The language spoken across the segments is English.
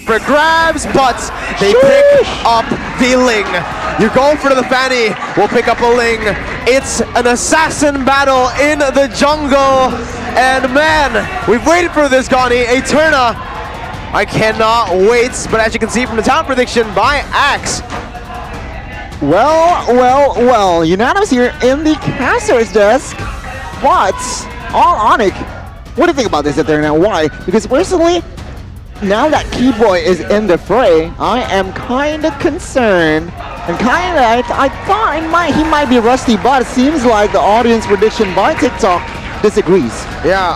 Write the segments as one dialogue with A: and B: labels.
A: for grabs, but they pick up the Ling. You're going for the Fanny, we'll pick up a Ling. It's an assassin battle in the jungle, and man, we've waited for this, Gani. Eterna, I cannot wait, but as you can see from the talent prediction by Axe.
B: Well, unanimous here in the caster's desk, but on ONIC, what do you think about this Eterna? Why? Because personally, now that Keyboy is in the fray, I am kind of concerned, and I thought he might be rusty, but it seems like the audience prediction by TikTok disagrees.
A: Yeah,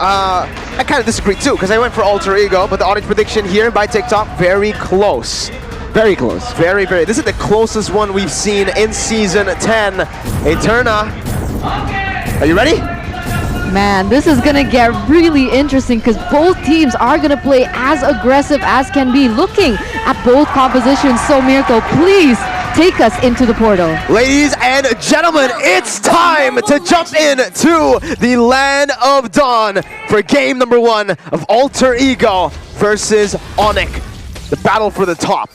A: I kind of disagree too, because I went for Alter Ego, but the audience prediction here by TikTok, very close.
B: Very close.
A: Very. This is the closest one we've seen in Season 10. Eterna, are you ready?
C: Man, this is gonna get really interesting because both teams are gonna play as aggressive as can be. Looking at both compositions, so Miracle, please take us into the portal.
A: Ladies and gentlemen, it's time to jump into the Land of Dawn for game number 1 of Alter Ego versus ONIC. The battle for the top.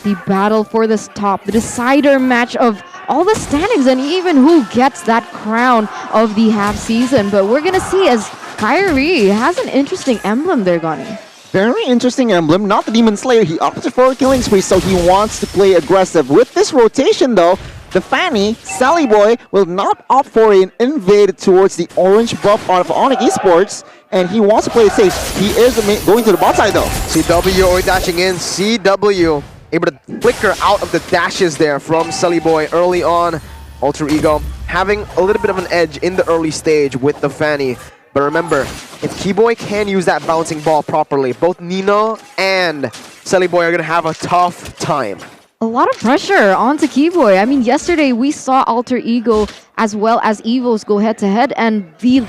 C: The battle for the top, the decider match of all the standings and even who gets that crown of the half season. But we're gonna see as Kyrie has an interesting emblem there, Gani.
B: Very interesting emblem, not the Demon Slayer. He opted for a killing spree, so he wants to play aggressive. With this rotation though, the Fanny, Sally Boy, will not opt for an invade towards the orange buff out of ONIC Esports, and he wants to play it safe. He is going to the bot side though.
A: CW already dashing in. CW able to flicker out of the dashes there from Sully Boy early on. Alter Ego having a little bit of an edge in the early stage with the Fanny. But remember, if Keyboy can use that bouncing ball properly, both Nino and Sully Boy are going to have a tough time.
C: A lot of pressure onto Keyboy. I mean, yesterday we saw Alter Ego as well as Evos go head-to-head, and the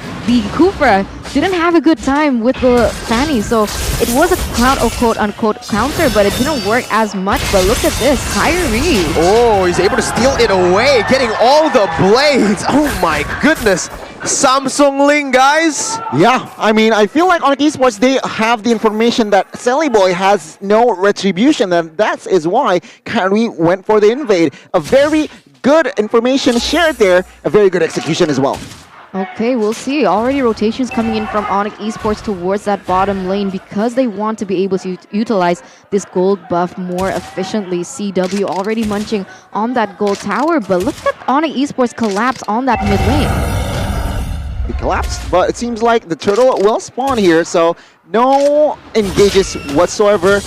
C: Kufra didn't have a good time with the Fanny, so it was a quote-unquote counter, but it didn't work as much. But look at this, Kyrie.
A: Oh, he's able to steal it away, getting all the blades. Oh my goodness. Samsung Ling, guys.
B: Yeah, I mean, I feel like ONIC Esports, they have the information that Sally Boy has no retribution, and that is why Kyrie went for the invade. A very good information shared there, a very good execution as well.
C: Okay, we'll see. Already rotations coming in from ONIC Esports towards that bottom lane because they want to be able to utilize this gold buff more efficiently. CW already munching on that gold tower, but look at ONIC Esports collapse on that mid lane.
B: It collapsed, but it seems like the turtle will spawn here, so no engages whatsoever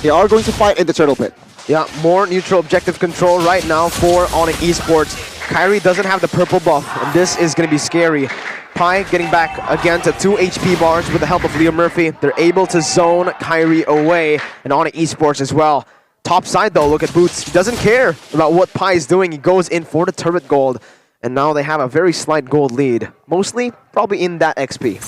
B: they are going to fight in the turtle pit.
A: Yeah, more neutral objective control right now for ONIC Esports. Kyrie doesn't have the purple buff, and this is going to be scary. Pi getting back again to 2 HP bars with the help of Leo Murphy. They're able to zone Kyrie away, and ONIC Esports as well. Top side though, look at Boots. He doesn't care about what Pi is doing. He goes in for the turret gold. And now they have a very slight gold lead. Mostly, probably in that XP.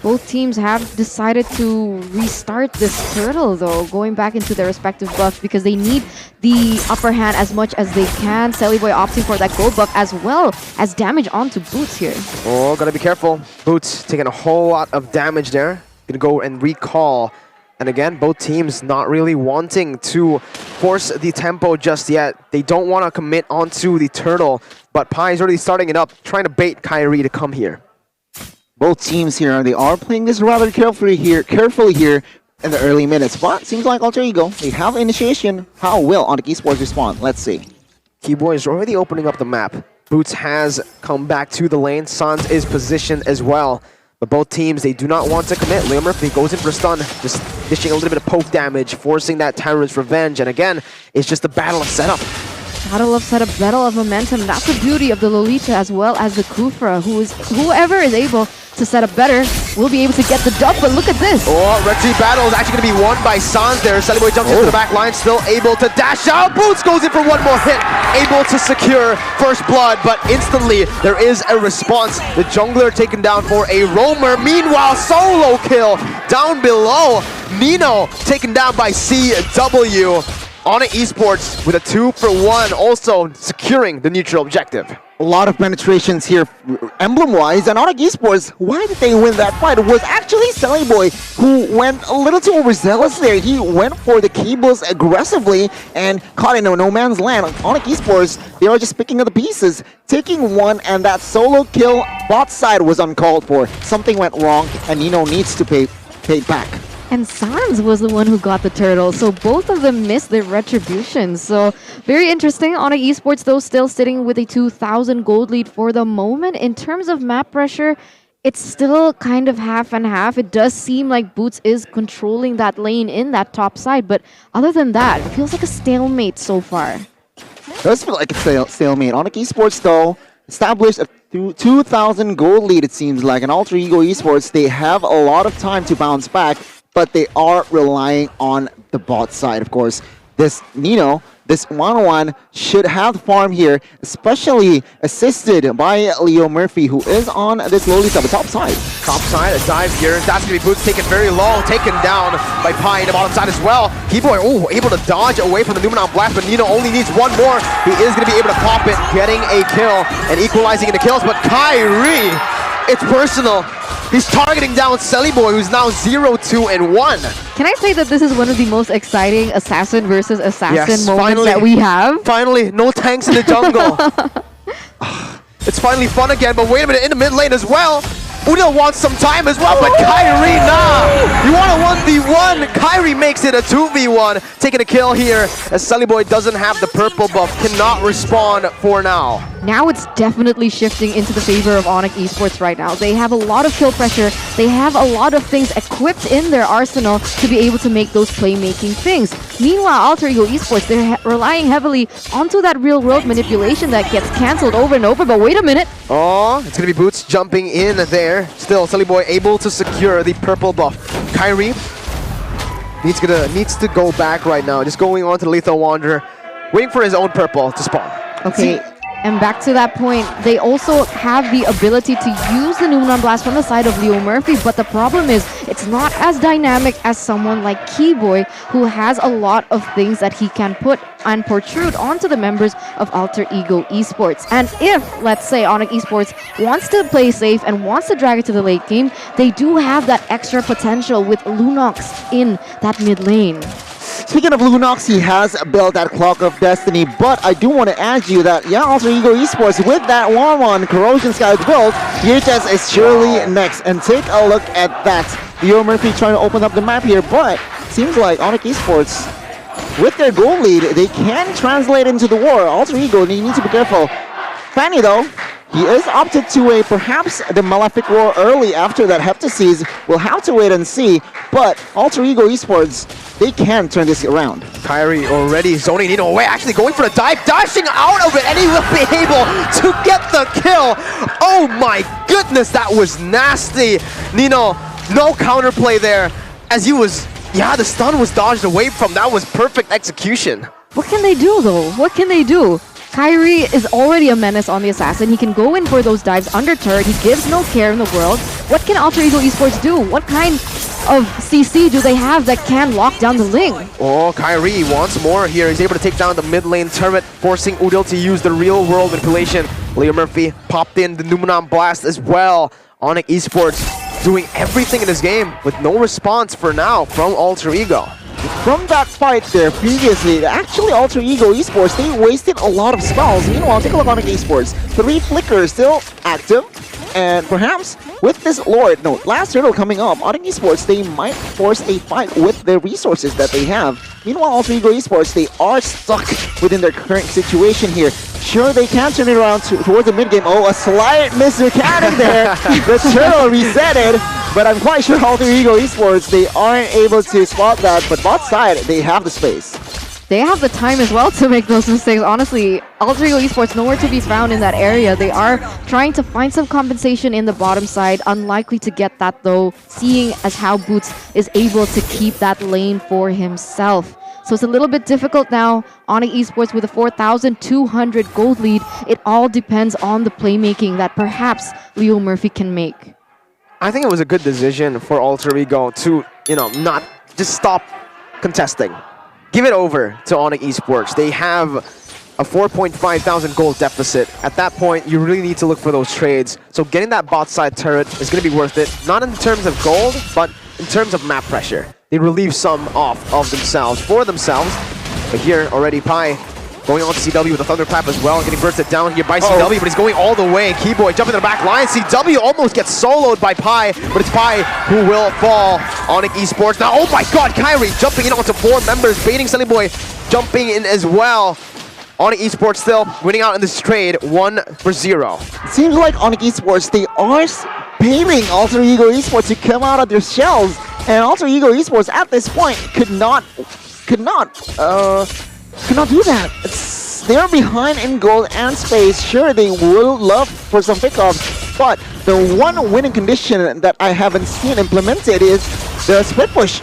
C: Both teams have decided to restart this turtle though, going back into their respective buffs because they need the upper hand as much as they can. Sally Boy opting for that gold buff as well as damage onto Boots here.
A: Oh, gotta be careful. Boots taking a whole lot of damage there. Gonna go and recall. And again, both teams not really wanting to force the tempo just yet. They don't want to commit onto the turtle, but Pi is already starting it up, trying to bait Kyrie to come here.
B: Both teams here, they are playing this rather carefully here in the early minutes. But it seems like Alter Ego, they have initiation. How will ONIC Esports respond? Let's see.
A: Keyboy is already opening up the map. Boots has come back to the lane. Sans is positioned as well. But both teams, they do not want to commit. Leo Murphy goes in for a stun, just dishing a little bit of poke damage, forcing that Tyrant's Revenge. And again, it's just a battle of setup.
C: Battle of setup, battle of momentum. That's the beauty of the Lolita as well as the Kufra. Whoever is able to set up better will be able to get the dub, but look at this.
A: Oh, Retri battle is actually going to be won by Sans there. Sally Boy jumps into the back line, still able to dash out. Boots goes in for one more hit, able to secure first blood, but instantly there is a response. The jungler taken down for a roamer. Meanwhile, solo kill down below. Nino taken down by CW. ONIC Esports with a 2-for-1, also securing the neutral objective.
B: A lot of penetrations here, emblem-wise, and ONIC Esports, why did they win that fight? It was actually Boy who went a little too overzealous there. He went for the cables aggressively and caught in a no man's land. ONIC Esports, they are just picking up the pieces, taking one, and that solo kill bot side was uncalled for. Something went wrong, and Nino needs to pay back.
C: And Sans was the one who got the turtle, so both of them missed their retribution. So very interesting. ONIC Esports, though, still sitting with a 2,000 gold lead for the moment. In terms of map pressure, it's still kind of half and half. It does seem like Boots is controlling that lane in that top side, but other than that, it feels like a stalemate so far.
B: It does feel like a stalemate. ONIC Esports, though, established a 2,000 gold lead, it seems like. And Alter Ego Esports, they have a lot of time to bounce back, but they are relying on the bot side, of course. This Nino, this 1-1 should have the farm here, especially assisted by Leo Murphy, who is on this lowly side, the top side.
A: Top side, a dive here. That's going to be Boots taken very long, taken down by Pi in the bottom side as well. Keyboy, able to dodge away from the Numenon Blast, but Nino only needs one more. He is going to be able to pop it, getting a kill and equalizing in the kills, but Kyrie, it's personal. He's targeting down Boy, who's now 0-2-1.
C: Can I say that this is one of the most exciting assassin versus assassin moments
A: finally,
C: that we have?
A: Finally, no tanks in the jungle. It's finally fun again, but wait a minute, in the mid lane as well. Udil wants some time as well, but Kyrie, nah! You want a 1v1? Kyrie makes it a 2v1, taking a kill here, as Boy doesn't have the purple buff, cannot respond for now.
C: Now it's definitely shifting into the favor of ONIC Esports right now. They have a lot of kill pressure. They have a lot of things equipped in their arsenal to be able to make those playmaking things. Meanwhile, Alter Ego Esports, they're relying heavily onto that real-world manipulation that gets cancelled over and over. But wait a minute.
A: Oh, it's going to be Boots jumping in there. Still, Boy able to secure the purple buff. Kyrie needs to go back right now. Just going on to the Lethal Wanderer, waiting for his own purple to spawn.
C: Okay. And back to that point, they also have the ability to use the Numenon Blast from the side of Leo Murphy, but the problem is it's not as dynamic as someone like Keyboy, who has a lot of things that he can put and protrude onto the members of Alter Ego Esports. And if, let's say, ONIC Esports wants to play safe and wants to drag it to the late game, they do have that extra potential with Lunox in that mid lane.
B: Speaking of Lunox, he has built that Clock of Destiny, but I do want to add you that, yeah, Alter Ego Esports, with that 1-1 Corrosion Scout build, VHS is surely next. And take a look at that. Leo Murphy trying to open up the map here, but seems like ONIC Esports, with their goal lead, they can translate into the war. Alter Ego, they need to be careful. Fanny, though, he is opted to a perhaps the Malefic War early after that Heptaseas. We'll have to wait and see, but Alter Ego Esports, they can turn this around.
A: Kyrie already zoning Nino away, actually going for the dive, dashing out of it, and he will be able to get the kill. Oh my goodness, that was nasty. Nino, no counterplay there, as he was, yeah, the stun was dodged away from. That was perfect execution.
C: What can they do, though? What can they do? Kyrie is already a menace on the assassin. He can go in for those dives under turret. He gives no care in the world. What can Alter Ego Esports do? What kind of CC do they have that can lock down the Ling?
A: Oh, Kyrie wants more here. He's able to take down the mid lane turret, forcing Udil to use the real world manipulation. Leo Murphy popped in the Numenon Blast as well. ONIC Esports doing everything in this game with no response for now from Alter Ego.
B: From that fight there previously, actually Alter Ego Esports, they wasted a lot of spells. Meanwhile, take a look on ONIC Esports. 3 flickers still active. And perhaps with this Lord, no, last hurdle coming up, ONIC Esports, they might force a fight with the resources that they have. Meanwhile, Alter Ego Esports, they are stuck within their current situation here. Sure, they can turn it around towards the mid-game. Oh, a slight mismechanic there. The turtle resetted, but I'm quite sure Alter Ego Esports, they aren't able to spot that. But bot side, they have the space.
C: They have the time as well to make those mistakes. Honestly, Alter Ego Esports nowhere to be found in that area. They are trying to find some compensation in the bottom side. Unlikely to get that though, seeing as how Boots is able to keep that lane for himself. So it's a little bit difficult now. ONIC Esports with a 4,200 gold lead. It all depends on the playmaking that perhaps Leo Murphy can make.
A: I think it was a good decision for Alter Ego to, not just stop contesting. Give it over to ONIC Esports. They have a 4.5 thousand gold deficit. At that point, you really need to look for those trades. So getting that bot side turret is going to be worth it, not in terms of gold, but in terms of map pressure. They relieve some off of themselves, for themselves. But here already, Pi going on to CW with a Thunderclap as well, getting bursted down here by CW, but he's going all the way. Keyboy jumping to the back line. CW almost gets soloed by Pi, but it's Pi who will fall. ONIC Esports now, oh my god, Kyrie jumping in onto 4 members, baiting Boy jumping in as well. ONIC Esports still winning out in this trade, 1-0.
B: It seems like ONIC Esports, they are baiting Alter Ego Esports to come out of their shells, and Alter Ego Esports at this point could not do that. They're behind in gold and space. Sure, they will love for some pickups, but the one winning condition that I haven't seen implemented is the split push.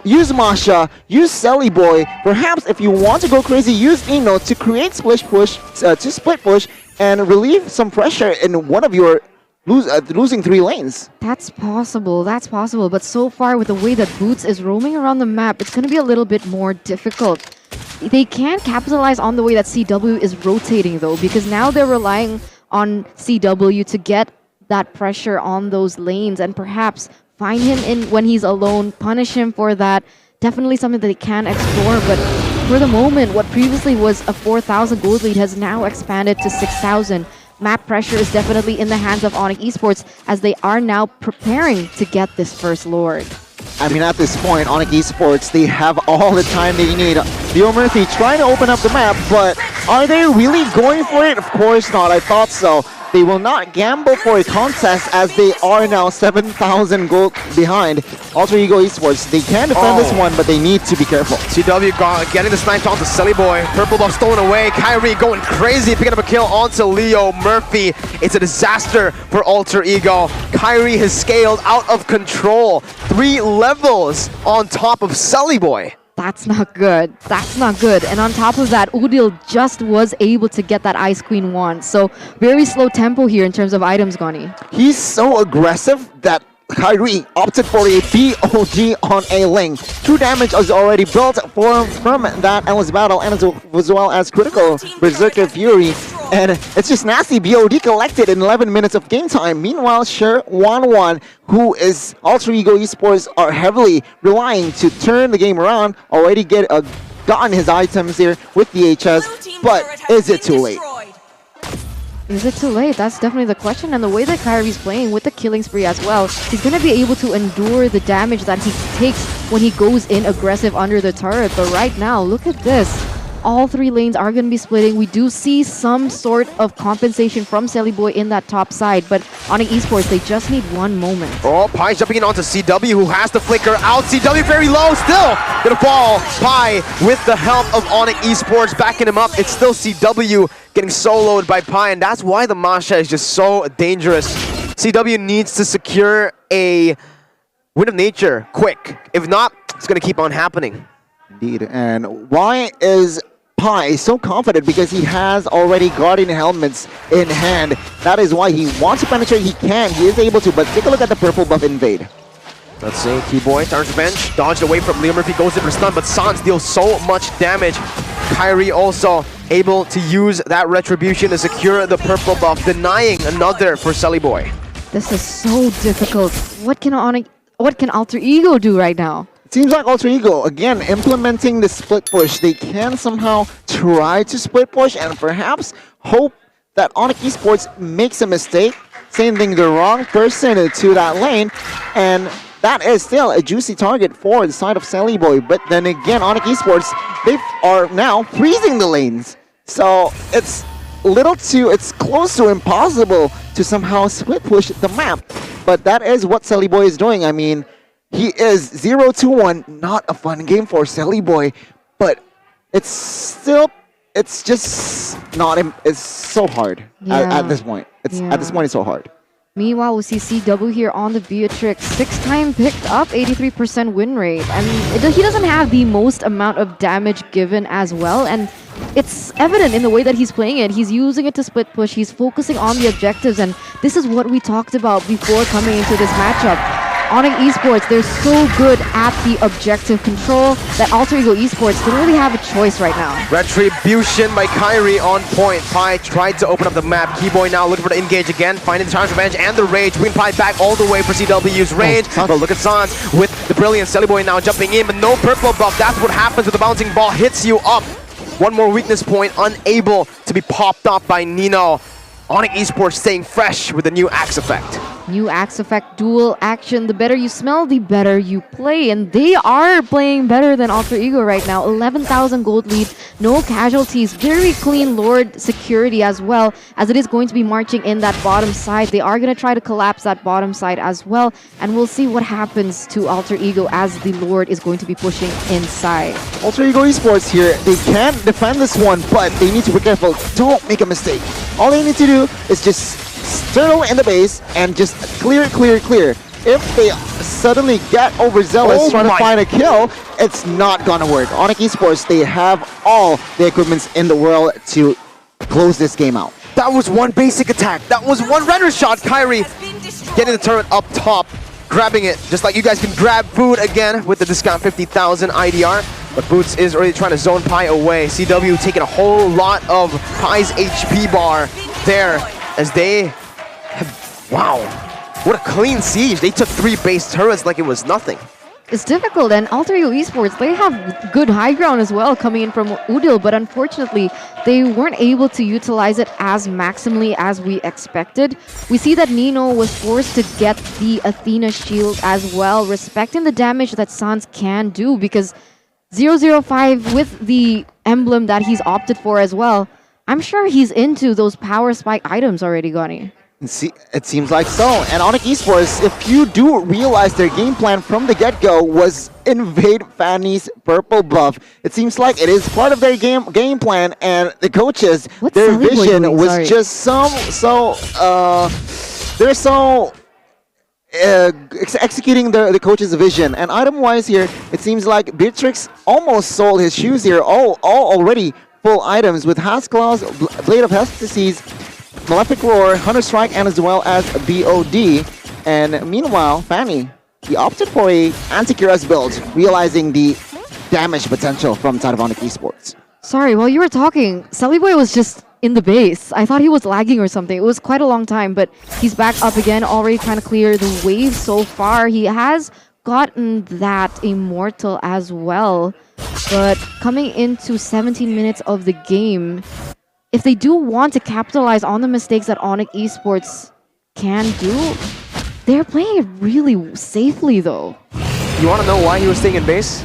B: Use Masha, use Sally Boy. Perhaps if you want to go crazy, use Eno to create split push, and relieve some pressure in one of your losing 3 lanes.
C: That's possible, but so far with the way that Boots is roaming around the map, it's going to be a little bit more difficult. They can't capitalize on the way that CW is rotating though, because now they're relying on CW to get that pressure on those lanes and perhaps find him in when he's alone, punish him for that. Definitely something that they can explore, but for the moment, what previously was a 4,000 gold lead has now expanded to 6,000. Map pressure is definitely in the hands of ONIC Esports as they are now preparing to get this first Lord.
B: I mean, at this point, ONIC Esports, they have all the time they need. Leo Murphy trying to open up the map, but are they really going for it? Of course not, I thought so. They will not gamble for a contest as they are now 7,000 gold behind. Alter Ego Esports, they can defend this one, but they need to be careful.
A: CW getting the snipe onto Silly Boy. Purple buff stolen away. Kyrie going crazy, picking up a kill onto Leo Murphy. It's a disaster for Alter Ego. Kyrie has scaled out of control. 3 levels on top of Sully Boy.
C: That's not good. That's not good. And on top of that, Udil just was able to get that Ice Queen wand. So very slow tempo here in terms of items, Goni.
B: He's so aggressive that Kyrie opted for a BOG on a lane. True damage is already built from that endless battle, and as well as critical Berserker Fury. And it's just nasty. BOD collected in 11 minutes of game time. Meanwhile, Sher 1-1, who is Alter Ego Esports, are heavily relying to turn the game around. Already gotten his items here with the HS, but is it too late?
C: Is it too late? That's definitely the question. And the way that Kyrie's playing with the killing spree as well, he's going to be able to endure the damage that he takes when he goes in aggressive under the turret. But right now, look at this. All 3 lanes are going to be splitting. We do see some sort of compensation from Sally Boy in that top side, but ONIC Esports, they just need one moment.
A: Oh, Pi jumping in onto CW, who has to flicker out. CW very low, still gonna fall. Pi with the help of ONIC Esports backing him up. It's still CW getting soloed by Pi, and that's why the Masha is just so dangerous. CW needs to secure a win of nature quick. If not, it's gonna keep on happening.
B: Indeed, and why is Pi so confident? Because he has already Guardian Helmets in hand. That is why he wants to penetrate. He can, he is able to, but take a look at the purple buff invade.
A: Let's see, Keyboy turns the bench, dodged away from Leo Murphy, goes in for stun, but Sans deals so much damage. Kyrie also able to use that retribution to secure the purple buff, denying another for Sully Boy.
C: This is so difficult. What can Alter Ego do right now?
B: It seems like Alter Ego, again, implementing the split push. They can somehow try to split push and perhaps hope that ONIC Esports makes a mistake, sending the wrong person to that lane, and that is still a juicy target for the side of Sally Boy. But then again, ONIC Esports, they are now freezing the lanes. So it's close to impossible to somehow split push the map. But that is what Sally Boy is doing. I mean, he is 0-2-1, not a fun game for Sally Boy, but it's just not, it's so hard at this point. At this point, it's so hard.
C: Meanwhile, we see CW here on the Beatrix, 6-time picked up, 83% win rate. I mean, he doesn't have the most amount of damage given as well, and it's evident in the way that he's playing it. He's using it to split push, he's focusing on the objectives, and this is what we talked about before coming into this matchup. ONIC Esports, they're so good at the objective control that Alter Ego Esports don't really have a choice right now.
A: Retribution by Kyrie on point. Pi tried to open up the map. Keyboy now looking for the engage again, finding the challenge revenge and the rage. Bring Pi back all the way for CW's range. But look at Sans with the brilliant Selly Boy now jumping in, but no purple buff. That's what happens with the bouncing ball. Hits you up. One more weakness point, unable to be popped up by Nino. ONIC Esports staying fresh with the new Axe effect.
C: New Axe effect, dual action. The better you smell, the better you play. And they are playing better than Alter Ego right now. 11,000 gold lead, no casualties. Very clean Lord security as well, as it is going to be marching in that bottom side. They are going to try to collapse that bottom side as well. And we'll see what happens to Alter Ego as the Lord is going to be pushing inside.
B: Alter Ego Esports here, they can defend this one, but they need to be careful. Don't make a mistake. All they need to do is just turtle in the base and just clear. If they suddenly get overzealous trying to find a kill, it's not gonna work. ONIC Esports, they have all the equipments in the world to close this game out.
A: That was one basic attack. That was one render shot. Kyrie getting the turret up top, grabbing it, just like you guys can grab food again with the discount 50,000 IDR. But Boots is already trying to zone Pi away. CW taking a whole lot of Pi's HP bar there as they have, wow, what a clean siege. They took 3 base turrets like it was nothing.
C: It's difficult, and Alter Ego Esports, they have good high ground as well coming in from Udil, but unfortunately, they weren't able to utilize it as maximally as we expected. We see that Nino was forced to get the Athena shield as well, respecting the damage that Sans can do, because 005 with the emblem that he's opted for as well, I'm sure he's into those power spike items already, Gani.
B: See, it seems like so. And ONIC Esports, if you do realize their game plan from the get-go was invade Fanny's purple buff, it seems like it is part of their game plan, and the coaches, their vision was just executing the coach's vision. And item-wise here, it seems like Beatrix almost sold his shoes here, all already full items with Has Claws, Blade of Hestases, Malefic Roar, Hunter Strike, and as well as BOD. And meanwhile, Fanny, he opted for a Anti-Cuira's build, realizing the damage potential from side of ONIC Esports.
C: Sorry, while you were talking, Selly Boy was just in the base. I thought he was lagging or something. It was quite a long time, but he's back up again, already trying to clear the wave so far. He has gotten that Immortal as well, but coming into 17 minutes of the game, if they do want to capitalize on the mistakes that ONIC Esports can do, they're playing it really safely though.
A: You want to know why he was staying in base?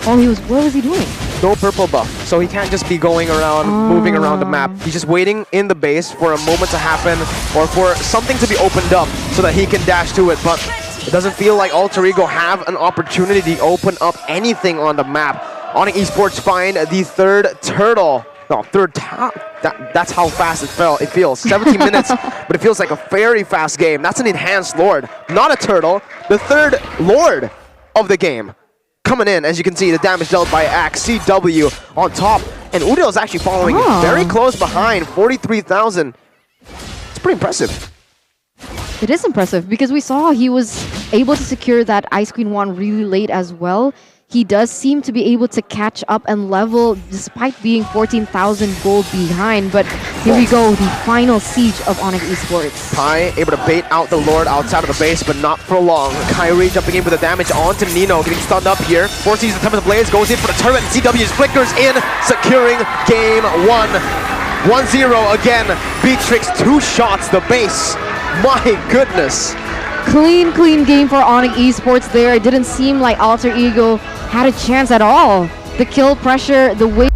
C: Oh, what was he doing?
A: No purple buff, so he can't just be going around, moving around the map. He's just waiting in the base for a moment to happen or for something to be opened up so that he can dash to it. But it doesn't feel like Alter Ego have an opportunity to open up anything on the map. ONIC Esports find the third turtle. No, third top. That's how fast it feels. 17 minutes, but it feels like a very fast game. That's an enhanced Lord, not a turtle. The third Lord of the game. Coming in, as you can see, the damage dealt by Axe, CW on top. And Udil is actually following very close behind, 43,000. It's pretty impressive.
C: It is impressive because we saw he was able to secure that Ice Queen 1 really late as well. He does seem to be able to catch up and level despite being 14,000 gold behind. But here we go, the final siege of ONIC Esports.
A: Pi able to bait out the Lord outside of the base, but not for long. Kyrie jumping in with the damage onto Nino, getting stunned up here. Foresees the Tempest Blaze, goes in for the turret, and CW's flickers in, securing game 1. 1-0 again. Beatrix, 2 shots, the base. My goodness.
C: Clean game for ONIC Esports there. It didn't seem like Alter Ego had a chance at all. The kill pressure, the way